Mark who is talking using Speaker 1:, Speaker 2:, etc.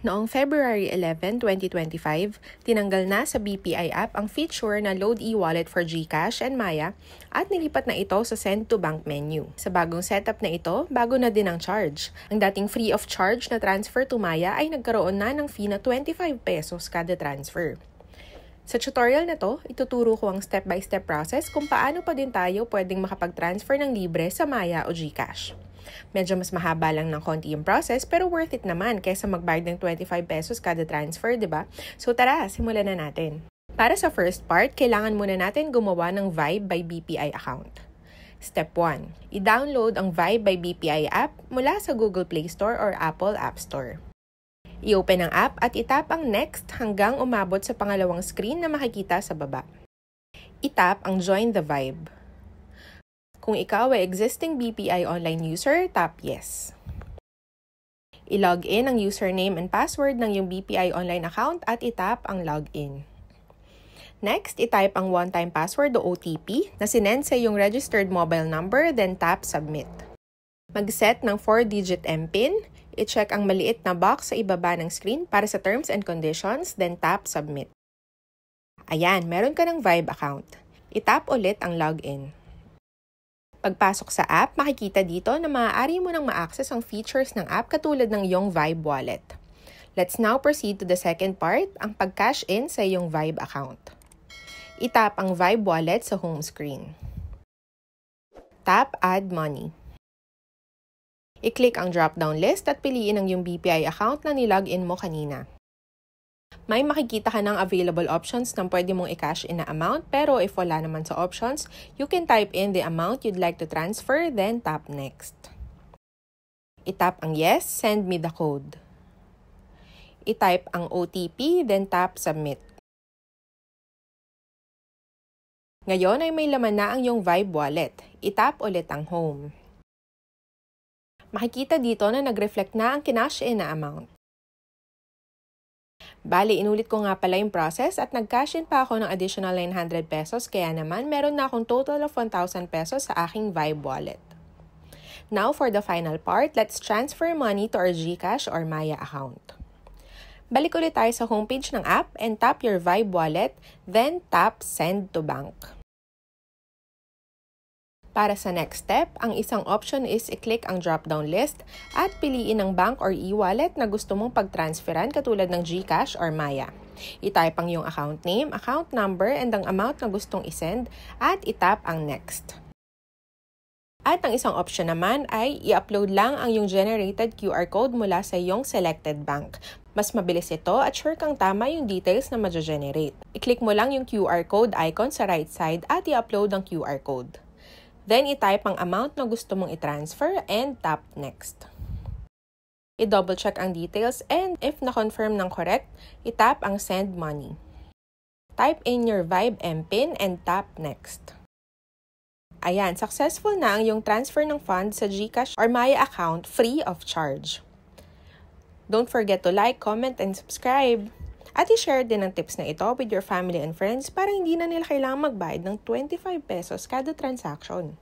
Speaker 1: Noong February 11, 2025, tinanggal na sa BPI app ang feature na Load e-wallet for GCash and Maya at nilipat na ito sa Send to Bank menu. Sa bagong setup na ito, bago na din ang charge. Ang dating free of charge na transfer to Maya ay nagkaroon na ng fee na 25 pesos kada transfer. Sa tutorial na to, ituturo ko ang step-by-step process kung paano pa din tayo pwedeng makapag-transfer ng libre sa Maya o GCash. Medyo mas mahaba lang ng konti yung process pero worth it naman kaysa magbayad ng 25 pesos kada transfer, di ba? So tara, simulan na natin. Para sa first part, kailangan muna natin gumawa ng Vibe by BPI account. Step 1. I-download ang Vibe by BPI app mula sa Google Play Store or Apple App Store. I-open ang app at itap ang Next hanggang umabot sa pangalawang screen na makikita sa baba. Itap ang Join the Vibe. Kung ikaw ay existing BPI online user, tap Yes. I-log in ang username and password ng iyong BPI online account at itap ang Login. Next, itype ang one-time password o OTP na sinend sa iyong registered mobile number, then tap Submit. Mag-set ng 4-digit MPIN, i-check ang maliit na box sa ibaba ng screen para sa terms and conditions, then tap Submit. Ayan, meron ka ng Vibe account. Itap ulit ang Login. Pagpasok sa app, makikita dito na maaari mo nang ma-access ang features ng app katulad ng iyong Vibe wallet. Let's now proceed to the second part, ang pag-cash in sa iyong Vibe account. Itap ang Vibe wallet sa home screen. Tap Add Money. I-click ang drop-down list at piliin ang iyong BPI account na nilogin mo kanina. May makikita ka ng available options na pwede mong i-cash in na amount, pero if wala naman sa options, you can type in the amount you'd like to transfer, then tap Next. I-tap ang Yes, send me the code. I-type ang OTP, then tap Submit. Ngayon ay may laman na ang iyong Vibe wallet. I-tap ulit ang Home. Makikita dito na nag-reflect na ang kinash in na amount. Bali, inulit ko nga pala yung process at nag-cash in pa ako ng additional 900 pesos kaya naman meron na akong total of 1,000 pesos sa aking Vibe wallet. Now for the final part, let's transfer money to our GCash or Maya account. Balik ulit tayo sa homepage ng app and tap your Vibe wallet, then tap Send to Bank. Para sa next step, ang isang option is i-click ang drop-down list at piliin ang bank or e-wallet na gusto mong pag-transferan katulad ng GCash or Maya. I-type ang iyong account name, account number, and ang amount na gustong isend at itap ang Next. At ang isang option naman ay i-upload lang ang iyong generated QR code mula sa iyong selected bank. Mas mabilis ito at sure kang tama yung details na ma-generate. I-click mo lang yung QR code icon sa right side at i-upload ang QR code. Then, i-type ang amount na gusto mong i-transfer and tap Next. I-double check ang details and if na-confirm ng correct, i-tap ang Send Money. Type in your Vibe MPIN and tap Next. Ayan, successful na ang iyong transfer ng funds sa GCash or Maya account free of charge. Don't forget to like, comment, and subscribe. At i-share din ang tips na ito with your family and friends para hindi na nila kailangang magbayad ng 25 pesos kada transaction.